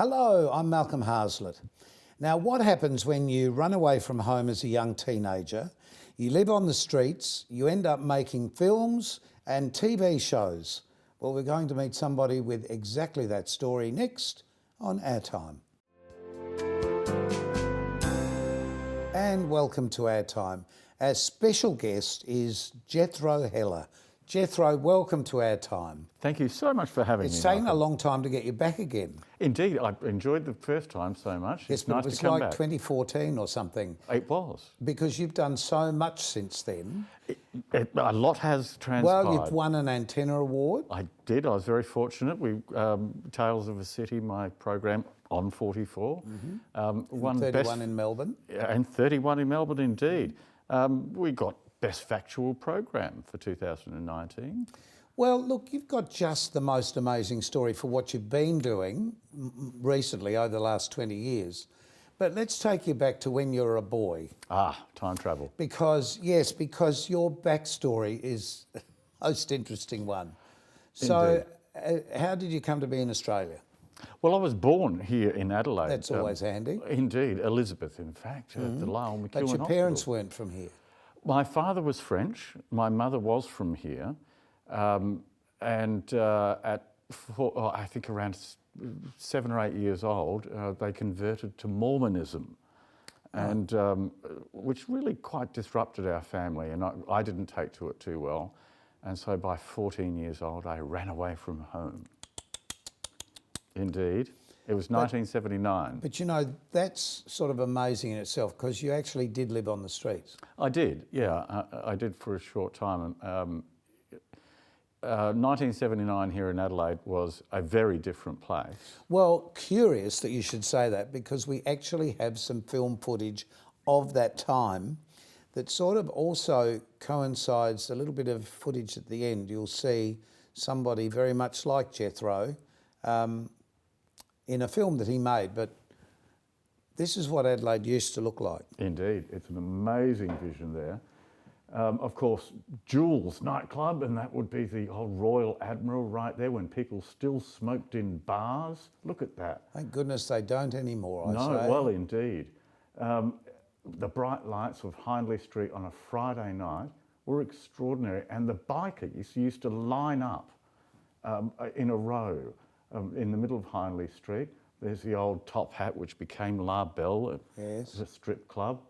Hello, I'm Malcolm Harslett. Now, what happens when you run away from home as a young teenager, you live on the streets, you end up making films and TV shows? Well, we're going to meet somebody with exactly that story next on OurTime. And welcome to OurTime. Our special guest is Jethro Heller. Jethro, welcome to OurTime. Thank you so much for having me. It's taken a Malcolm. long time to get you back again. Indeed, I enjoyed the first time so much. Yes, It's but nice it was to come like back. 2014 or something. It was. Because you've done so much since then. A lot has transpired. Well, you've won an antenna award. I did. I was very fortunate. Tales of a City, my program on 44, won 31 in Melbourne. and 31 in Melbourne indeed. We got Best Factual Program for 2019. Well, look, you've got just the most amazing story for what you've been doing recently over the last 20 years. But let's take you back to when you were a boy. Time travel. Because your backstory is the most interesting one. So, how did you come to be in Australia? Well, I was born here in Adelaide. That's always handy. Indeed, Elizabeth, in fact, at the Lyle McEwen But your Hospital. parents weren't from here. My father was French. My mother was from here. I think around 7 or 8 years old, they converted to Mormonism, and which really quite disrupted our family. And I didn't take to it too well. And so by 14 years old, I ran away from home. Indeed. It was 1979. But you know, that's sort of amazing in itself because you actually did live on the streets. I did, yeah. I did for a short time. 1979 here in Adelaide was a very different place. Well, curious that you should say that because we actually have some film footage of that time that sort of also coincides, a little bit of footage at the end. You'll see somebody very much like Jethro in a film that he made, but this is what Adelaide used to look like. Indeed, it's an amazing vision there. Of course, Jules nightclub, and that would be the old Royal Admiral right there when people still smoked in bars. Look at that. Thank goodness they don't anymore, I No, say. well, indeed. The bright lights of Hindley Street on a Friday night were extraordinary, and the bikers used to line up in a row in the middle of Hindley Street. There's the old Top Hat, which became La Belle. Yes. It was a strip club.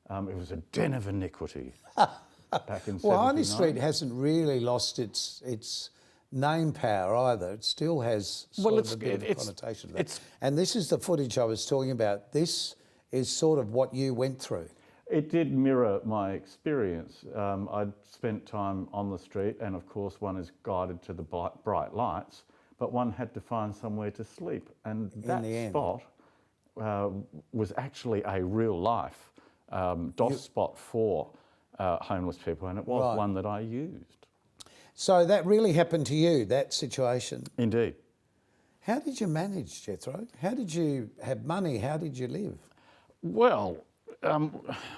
It was a den of iniquity. Back in Well, Hindley 79. Street hasn't really lost its name power either. It still has sort of a bit of a connotation to that. And this is the footage I was talking about. This is sort of what you went through. It did mirror my experience. I'd spent time on the street, and of course one is guided to the bright lights, but one had to find somewhere to sleep. And that spot was actually a real life DOS spot for homeless people, and it was one that I used. So that really happened to you, that situation? Indeed. How did you manage, Jethro? How did you have money? How did you live? Well,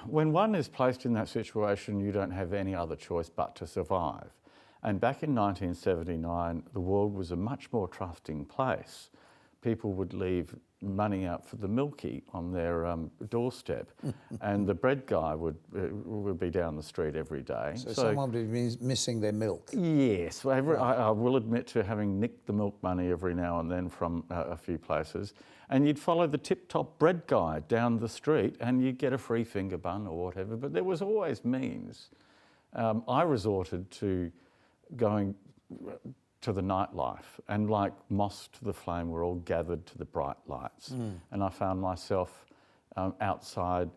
when one is placed in that situation, you don't have any other choice but to survive. And back in 1979, the world was a much more trusting place. People would leave money out for the milkie on their doorstep, and the bread guy would be down the street every day. So someone would be missing their milk? Yes. I will admit to having nicked the milk money every now and then from a few places. And you'd follow the tip-top bread guy down the street and you'd get a free finger bun or whatever, but there was always means. I resorted to going to the nightlife, and like moths to the flame, we're all gathered to the bright lights. And I found myself outside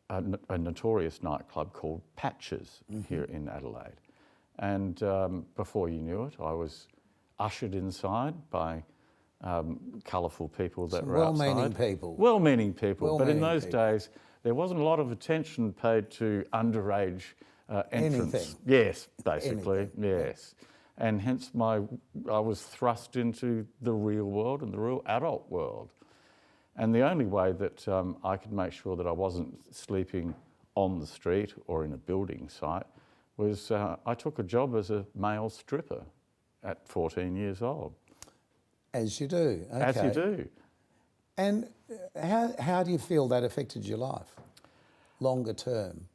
a notorious nightclub called Patches here in Adelaide. And before you knew it, I was ushered inside by colourful people that were outside. Well-meaning people. Well-meaning people. But in those days, there wasn't a lot of attention paid to underage entrants. Anything. Yes, basically, Anything. yes. And hence I was thrust into the real world and the real adult world. And the only way that I could make sure that I wasn't sleeping on the street or in a building site was I took a job as a male stripper at 14 years old. As you do. Okay. As you do. And how do you feel that affected your life, longer term?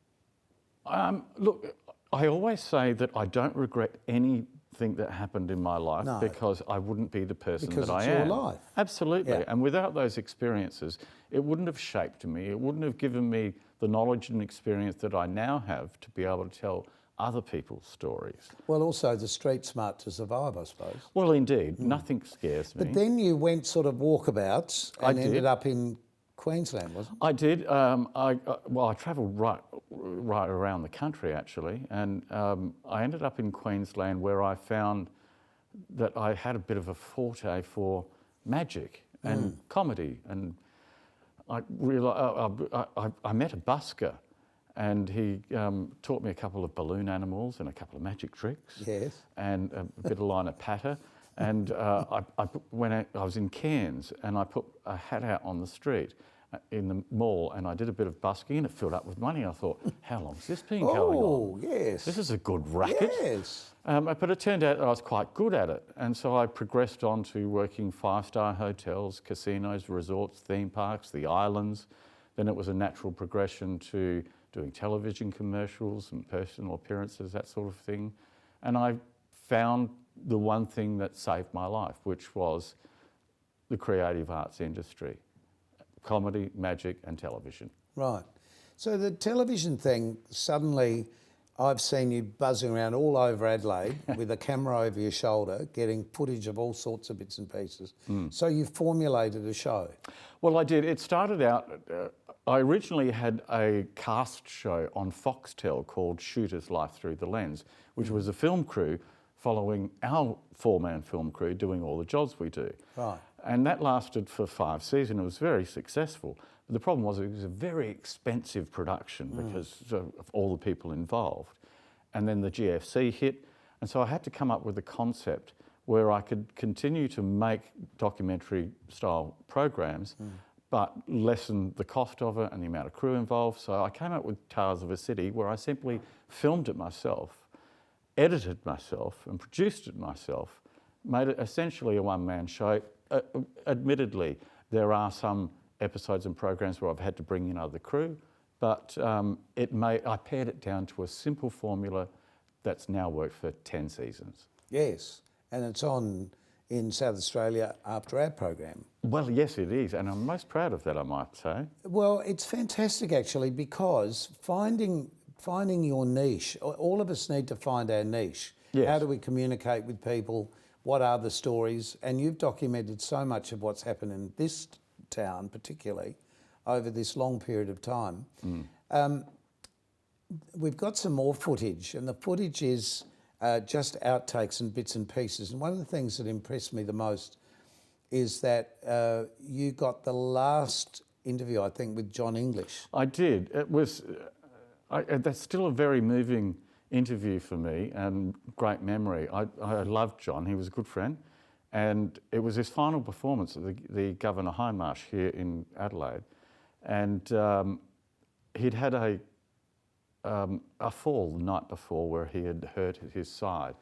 Look, I always say that I don't regret anything that happened in my life No. because I wouldn't be the person Because that I it's am. your life. Absolutely. Yeah. And without those experiences, it wouldn't have shaped me. It wouldn't have given me the knowledge and experience that I now have to be able to tell other people's stories. Well, also the street smart to survive, I suppose. Well, indeed, nothing scares me. But then you went sort of walkabouts and I ended did. up in Queensland, wasn't it? I did. I travelled right around the country actually, and I ended up in Queensland where I found that I had a bit of a forte for magic and comedy, and I met a busker, and he taught me a couple of balloon animals and a couple of magic tricks, Yes. and a bit of line of patter. And I was in Cairns, and I put a hat out on the street in the mall, and I did a bit of busking, and it filled up with money. I thought, how long's this been going on? Oh, yes. This is a good racket. Yes. But it turned out that I was quite good at it, and so I progressed on to working 5-star hotels, casinos, resorts, theme parks, the islands. Then it was a natural progression to doing television commercials and personal appearances, that sort of thing. And I found the one thing that saved my life, which was the creative arts industry, comedy, magic and television. Right. So the television thing, suddenly I've seen you buzzing around all over Adelaide with a camera over your shoulder, getting footage of all sorts of bits and pieces. So you formulated a show. Well, I did. It started out, I originally had a cast show on Foxtel called Shooter's Life Through the Lens, which was a film crew following our 4-man film crew doing all the jobs we do. Right. And that lasted for 5 seasons. It was very successful. But the problem was it was a very expensive production because of all the people involved. And then the GFC hit. And so I had to come up with a concept where I could continue to make documentary style programs, but lessen the cost of it and the amount of crew involved. So I came up with Tales of a City, where I simply filmed it myself, edited myself and produced it myself, made it essentially a one-man show. Admittedly, there are some episodes and programs where I've had to bring in other crew, but I pared it down to a simple formula that's now worked for 10 seasons. Yes. And it's on in South Australia after our program. Well, yes, it is, and I'm most proud of that, I might say. Well, it's fantastic actually, because finding your niche, all of us need to find our niche. Yes. How do we communicate with people? What are the stories? And you've documented so much of what's happened in this town, particularly, over this long period of time. We've got some more footage, and the footage is just outtakes and bits and pieces. And one of the things that impressed me the most is that you got the last interview, I think, with John English. I did. It was, that's still a very moving interview for me and great memory. I loved John. He was a good friend. And it was his final performance at the Governor High Marsh here in Adelaide. And he'd had a fall the night before where he had hurt his side.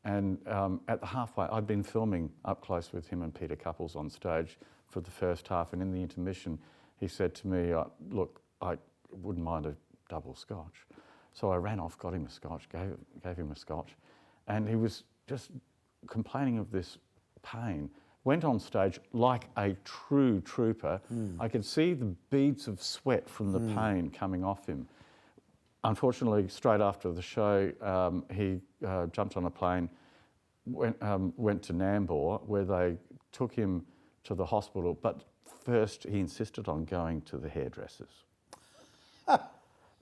And at the halfway, I'd been filming up close with him and Peter Couples on stage for the first half. And in the intermission, he said to me, look, I wouldn't mind a double scotch. So I ran off, got him a scotch, gave him a scotch. And he was just complaining of this pain. Went on stage like a true trooper. I could see the beads of sweat from the pain coming off him. Unfortunately, straight after the show, he jumped on a plane, went to Nambour, where they took him to the hospital. But first, he insisted on going to the hairdressers.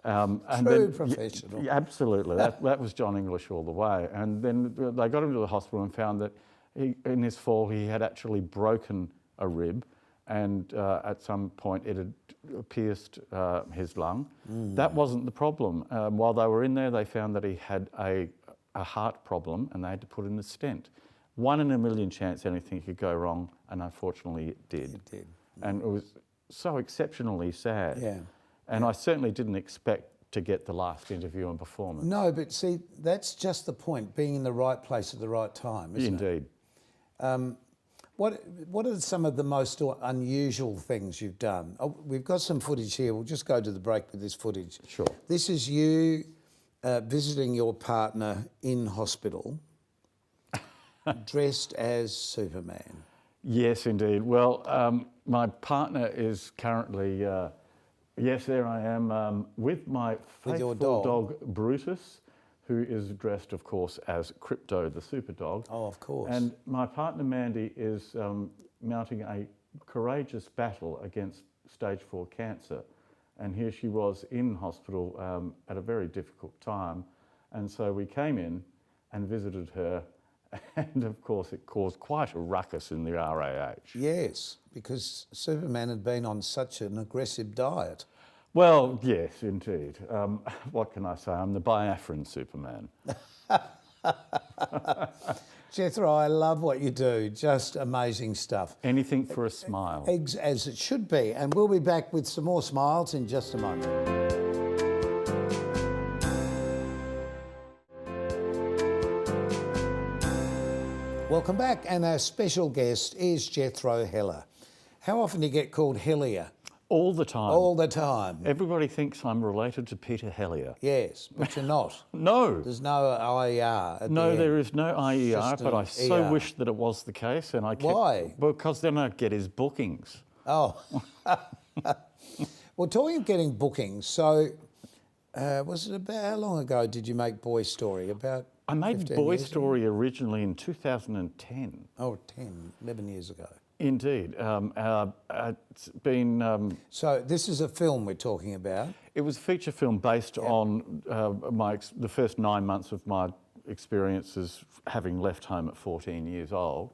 True professional. Yeah, absolutely. That was John English all the way. And then they got him to the hospital and found that in his fall, he had actually broken a rib, and at some point it had pierced his lung. That wasn't the problem. While they were in there, they found that he had a heart problem, and they had to put in a stent. 1 in a million chance anything could go wrong, and unfortunately it did. It did. And it was so exceptionally sad. Yeah. And I certainly didn't expect to get the last interview and performance. No, but see, that's just the point, being in the right place at the right time, isn't it? Indeed. What are some of the most unusual things you've done? Oh, we've got some footage here. We'll just go to the break with this footage. Sure. This is you visiting your partner in hospital, dressed as Superman. Yes, indeed. Well, my partner is currently, yes, there I am, with my faithful your dog. Brutus, who is dressed, of course, as Crypto, the super dog. Oh, of course. And my partner Mandy is mounting a courageous battle against stage 4 cancer. And here she was in hospital at a very difficult time. And so we came in and visited her. And of course, it caused quite a ruckus in the RAH. Yes, because Superman had been on such an aggressive diet. Well, yes, indeed. What can I say? I'm the Biafran Superman. Jethro, I love what you do. Just amazing stuff. Anything for a smile. As it should be. And we'll be back with some more smiles in just a moment. Welcome back, and our special guest is Jethro Heller. How often do you get called Hellier? All the time. All the time. Everybody thinks I'm related to Peter Hellier. Yes, but you're not. No. There's no IER at No, the there end. is no IER, Just but an I so ER. wish that it was the case. And I kept, Why? Because then I'd get his bookings. Oh. Well, talking of getting bookings, so was it about, how long ago did you make Boy Story? About I made 15 Boy years ago? Story originally in 2010. Oh, 10, 11 years ago. Indeed. It's been... So this is a film we're talking about. It was a feature film based on the first 9 months of my experiences having left home at 14 years old.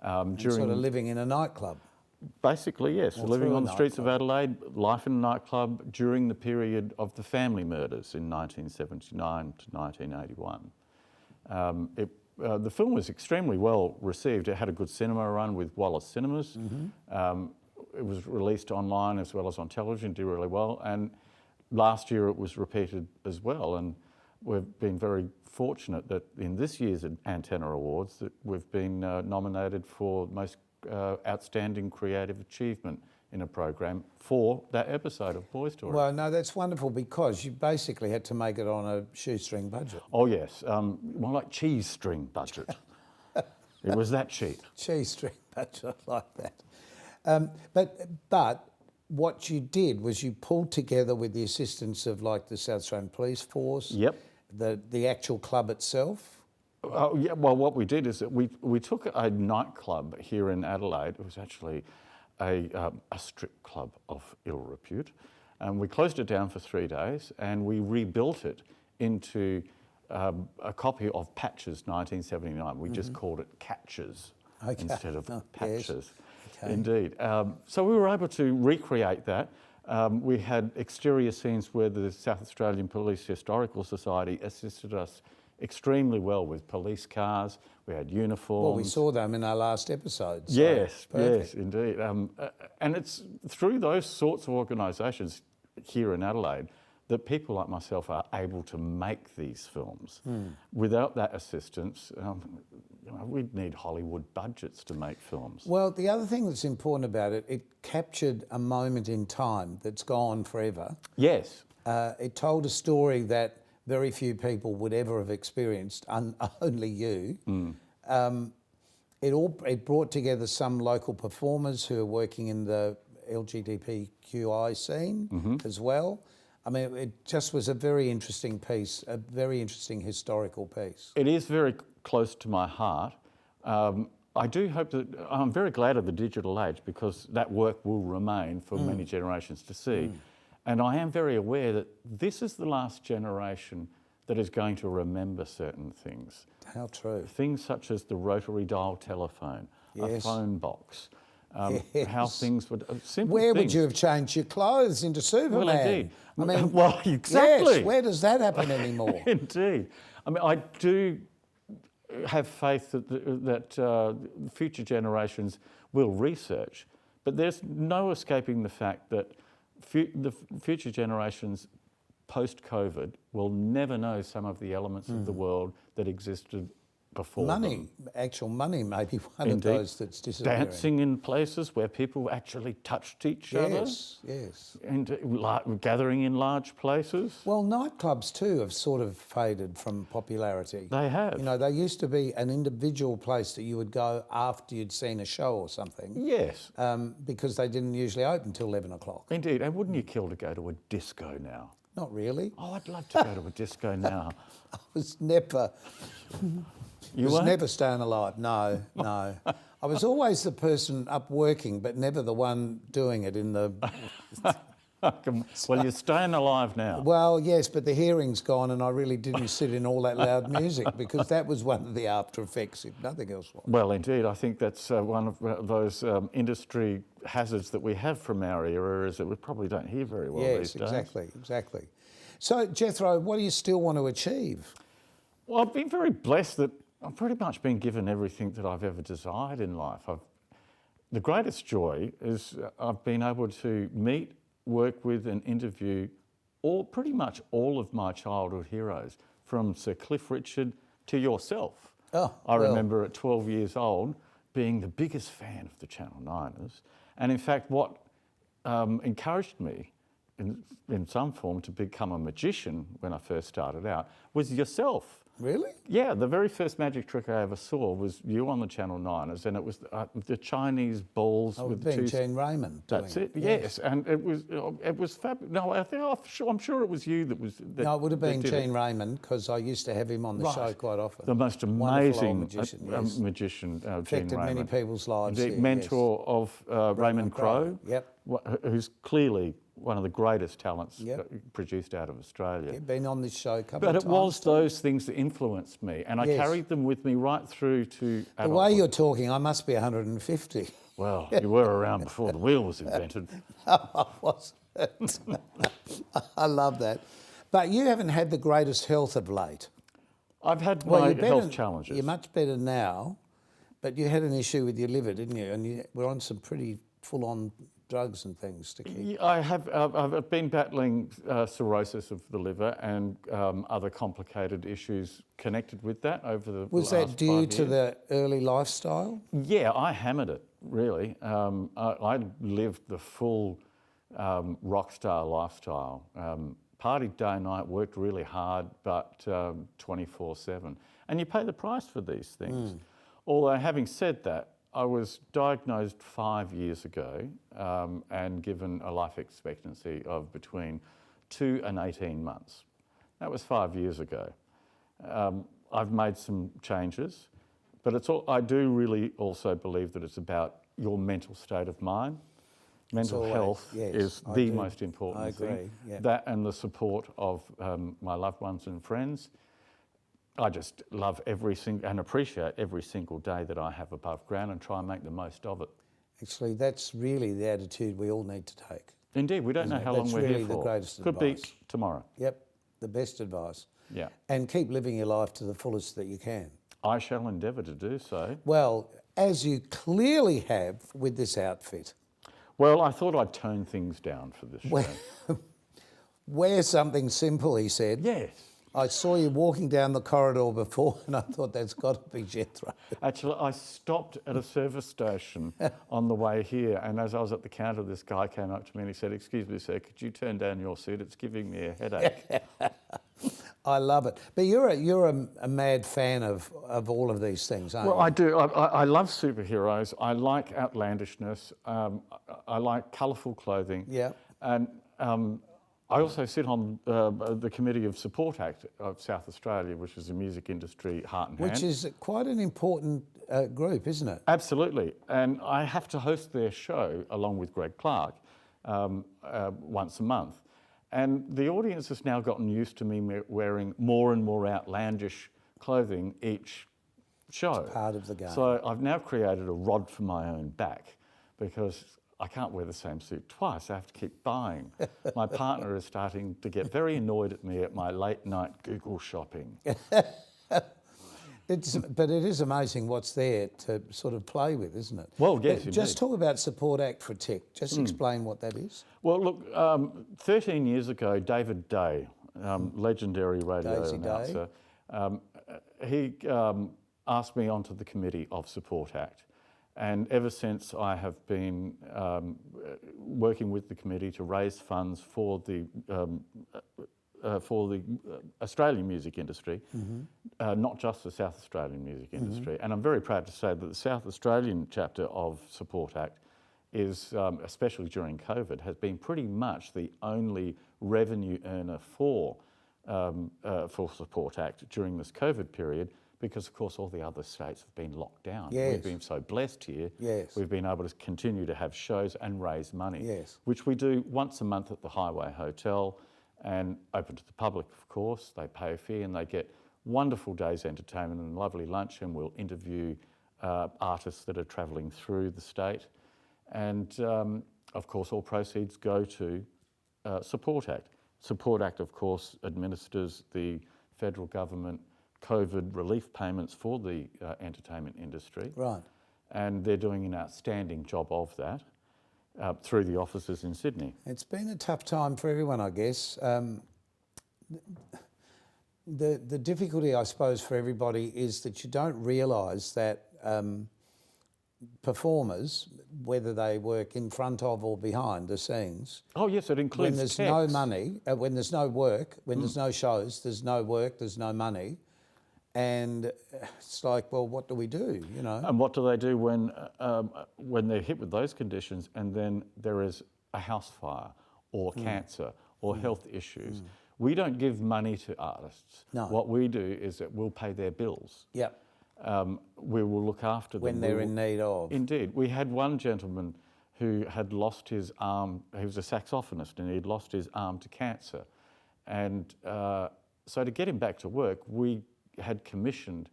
Sort of living in a nightclub. Basically, yes. Or Living through a on the streets of nightclub. Adelaide, life in a nightclub during the period of the family murders in 1979 to 1981. The film was extremely well received. It had a good cinema run with Wallace Cinemas. It was released online as well as on television, did really well. And last year it was repeated as well. And we've been very fortunate that in this year's Antenna Awards that we've been nominated for most outstanding creative achievement in a program for that episode of Boy Story. Well, no, that's wonderful because you basically had to make it on a shoestring budget. Oh yes, more like cheese string budget. It was that cheap. Cheese string budget, I like that. But what you did was you pulled together with the assistance of like the South Australian Police Force. Yep. The actual club itself. Yeah, well, what we did is that we took a nightclub here in Adelaide. It was actually a strip club of ill repute. And we closed it down for 3 days and we rebuilt it into a copy of Patches 1979. We just called it Catches instead of Patches. Yes. Okay. Indeed. So we were able to recreate that. We had exterior scenes where the South Australian Police Historical Society assisted us extremely well with police cars. We had uniforms. Well, we saw them in our last episode. So Yes, perfect. yes, indeed. And it's through those sorts of organisations here in Adelaide that people like myself are able to make these films. Without that assistance, we'd need Hollywood budgets to make films. Well, the other thing that's important about it, it captured a moment in time that's gone forever. Yes. It told a story that very few people would ever have experienced, only you. It brought together some local performers who are working in the LGBTQI scene as well. I mean, it just was a very interesting piece, a very interesting historical piece. It is very close to my heart. I do hope that, I'm very glad of the digital age because that work will remain for many generations to see. And I am very aware that this is the last generation that is going to remember certain things. How true. Things such as the rotary dial telephone, a Yes. phone box, Yes. how things would, simple Where would things. you have changed your clothes into Superman? Well, indeed. I mean, well, exactly. Yes, where does that happen anymore? Indeed. I mean, I do have faith that future generations will research, but there's no escaping the fact that the future generations post-COVID will never know some of the elements of the world that existed before Money, actual money may be one of those that's disappearing. Dancing in places where people actually touched each other. Yes, yes. And gathering in large places. Well, nightclubs too have sort of faded from popularity. They have. You know, they used to be an individual place that you would go after you'd seen a show or something. Yes. Because they didn't usually open till 11 o'clock. Indeed. And wouldn't you kill to go to a disco now? Not really. Oh, I'd love to go to a disco now. I was never... You was weren't? never staying alive. No, no. I was always the person up working, but never the one doing it in the... Well, you're staying alive now. Well, yes, but the hearing's gone and I really didn't sit in all that loud music because that was one of the after effects, if nothing else was. Well, indeed. I think that's one of those industry hazards that we have from our era is that we probably don't hear very well these days. Yes, exactly. So, Jethro, what do you still want to achieve? Well, I've been very blessed that I've pretty much been given everything that I've ever desired in life. The greatest joy is I've been able to meet, work with and interview pretty much all of my childhood heroes, from Sir Cliff Richard to yourself. I remember at 12 years old being the biggest fan of the Channel 9ers. And in fact, what encouraged me in some form to become a magician when I first started out was yourself. Really? Yeah, the very first magic trick I ever saw was you on the Channel 9ers, and it was the Chinese balls with the two... Gene Raymond doing That's it, yes. And it was fabulous. No, I'm sure it was you that was... No, it would have been Gene Raymond, because I used to have him on the show quite often. The most amazing magician, Gene affected Raymond. many people's lives. The mentor of Raymond Crowe, Yep. who's clearly one of the greatest talents produced out of Australia. You've been on this show a couple of But times. it was those things that influenced me, and I carried them with me right through to adulthood. The way you're talking, I must be 150. Well, you were around before the wheel was invented. I wasn't. I love that. But you haven't had the greatest health of late. I've had my health challenges. You're much better now, but you had an issue with your liver, didn't you? And you were on some pretty full-on drugs and things to keep... I have. I've been battling cirrhosis of the liver and other complicated issues connected with that over the Was last that due 5 to years. the early lifestyle? Yeah, I hammered it, really. I lived the full rock star lifestyle. Partied day and night, worked really hard, but 24/7. And you pay the price for these things. Although, having said that, I was diagnosed 5 years ago and given a life expectancy of between 2 and 18 months. That was 5 years ago. I've made some changes, but I do really also believe that it's about your mental state of mind. Mental health is the most important thing. Yeah. That and the support of my loved ones and friends. I just love and appreciate every single day that I have above ground and try and make the most of it. Actually, that's really the attitude we all need to take. Indeed, we don't know how long we're here for. That's really the greatest Could advice. be tomorrow. Yep, the best advice. Yeah. And keep living your life to the fullest that you can. I shall endeavour to do so. Well, as you clearly have with this outfit. Well, I thought I'd tone things down for this show. Wear something simple, he said. Yes. I saw you walking down the corridor before and I thought that's got to be Jethro. Actually, I stopped at a service station on the way here, and as I was at the counter, this guy came up to me and he said, "Excuse me, sir, could you turn down your suit? It's giving me a headache." I love it. But you're a mad fan of all of these things, aren't you? Well, I do. I love superheroes. I like outlandishness. I like colourful clothing. Yeah. And I also sit on the Committee of Support Act of South Australia, which is the music industry heart and hand. Which is quite an important group, isn't it? Absolutely. And I have to host their show along with Greg Clark once a month. And the audience has now gotten used to me wearing more and more outlandish clothing each show. It's part of the game. So I've now created a rod for my own back because I can't wear the same suit twice. I have to keep buying. My partner is starting to get very annoyed at me at my late night Google shopping. But it is amazing what's there to sort of play with, isn't it? Well, yes, But just talk about Support Act for Tech. Just explain what that is. Well, look, 13 years ago, David Day, legendary radio Daisy announcer, Day. he asked me onto the committee of Support Act. And ever since, I have been working with the committee to raise funds for the Australian music industry, not just the South Australian music industry. And I'm very proud to say that the South Australian chapter of Support Act is, especially during COVID, has been pretty much the only revenue earner for Support Act during this COVID period, because of course all the other states have been locked down. Yes. We've been so blessed here. Yes. We've been able to continue to have shows and raise money, Yes. which we do once a month at the Highway Hotel, and open to the public, of course. They pay a fee and they get wonderful days' entertainment and lovely lunch, and we'll interview artists that are travelling through the state. And of course, all proceeds go to Support Act. Support Act, of course, administers the federal government COVID relief payments for the entertainment industry. Right. And they're doing an outstanding job of that through the offices in Sydney. It's been a tough time for everyone, I guess. The difficulty, I suppose, for everybody is that you don't realise that performers, whether they work in front of or behind the scenes, Oh yes, it includes when there's techs. no money, when there's no work, when there's no shows, there's no work, there's no money. And it's like, well, what do we do, you know? And what do they do when they're hit with those conditions and then there is a house fire or cancer or health issues? We don't give money to artists. No. What we do is that we'll pay their bills. Yep. We will look after them. When they're in need of. Indeed. We had one gentleman who had lost his arm. He was a saxophonist and he'd lost his arm to cancer. And so to get him back to work, we had commissioned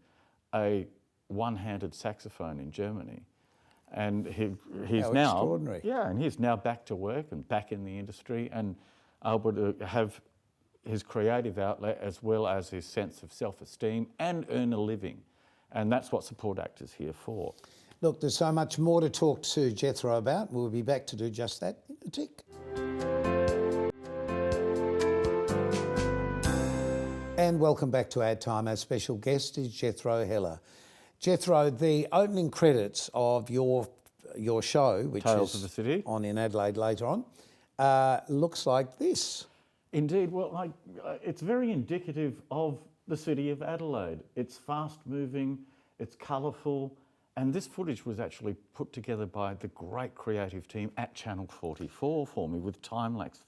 a one-handed saxophone in Germany. And he's How now... extraordinary. Yeah, and he's now back to work and back in the industry and able to have his creative outlet as well as his sense of self-esteem and earn a living. And that's what Support Act is here for. Look, there's so much more to talk to Jethro about. We'll be back to do just that in a tick. And welcome back to OurTime. Our special guest is Jethro Heller. Jethro, the opening credits of your show, which Tales is of the City. on in Adelaide later on, looks like this. Indeed, well, it's very indicative of the city of Adelaide. It's fast-moving, it's colourful, and this footage was actually put together by the great creative team at Channel 44 for me with time-lapse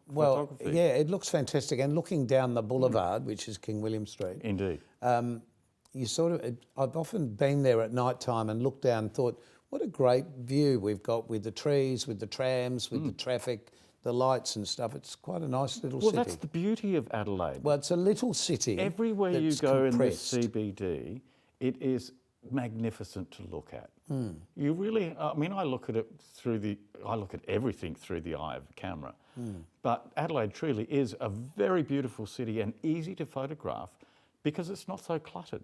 Well, photography. yeah, it looks fantastic. And looking down the boulevard, which is King William Street, Indeed. you sort of, I've often been there at night time and looked down and thought, what a great view we've got with the trees, with the trams, with the traffic, the lights and stuff. It's quite a nice little city. Well, that's the beauty of Adelaide. Well, it's a little city. Everywhere you that's go compressed. in the CBD, it is magnificent to look at. You really, I mean, I look at everything through the eye of a camera. But Adelaide truly is a very beautiful city and easy to photograph because it's not so cluttered.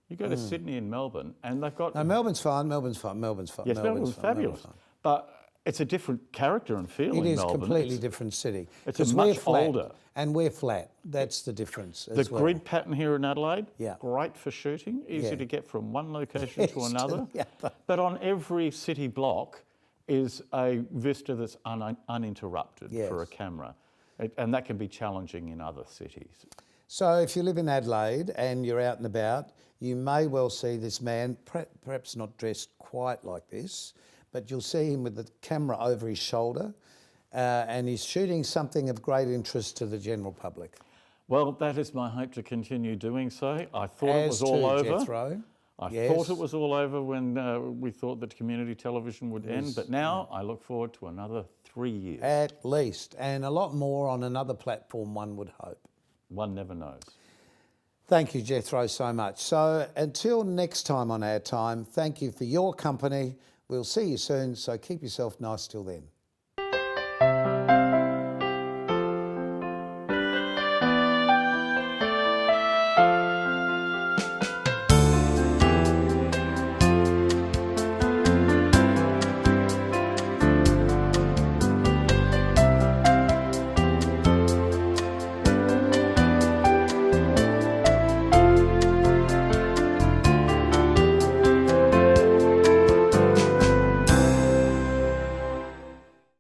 You go to Sydney and Melbourne and they've got... No, Melbourne's fine. Yes, Melbourne's fabulous. But it's a different character and feel in It is Melbourne. completely different city. It's a 'Cause much we're flat, older. And we're flat. That's the difference The as well. grid pattern here in Adelaide, Yeah. great for shooting, easy Yeah. to get from one location to Yes, another. yeah. But on every city block is a vista that's uninterrupted for a Yes. camera. And that can be challenging in other cities. So if you live in Adelaide and you're out and about, you may well see this man, perhaps not dressed quite like this, but you'll see him with the camera over his shoulder and he's shooting something of great interest to the general public. Well, that is my hope to continue doing so. I thought it As was all to over. Jethro. I Yes. thought it was all over when we thought that community television would end, but now I look forward to another 3 years. At least, and a lot more on another platform, one would hope. One never knows. Thank you, Jethro, so much. So until next time on OurTime, thank you for your company. We'll see you soon, so keep yourself nice till then.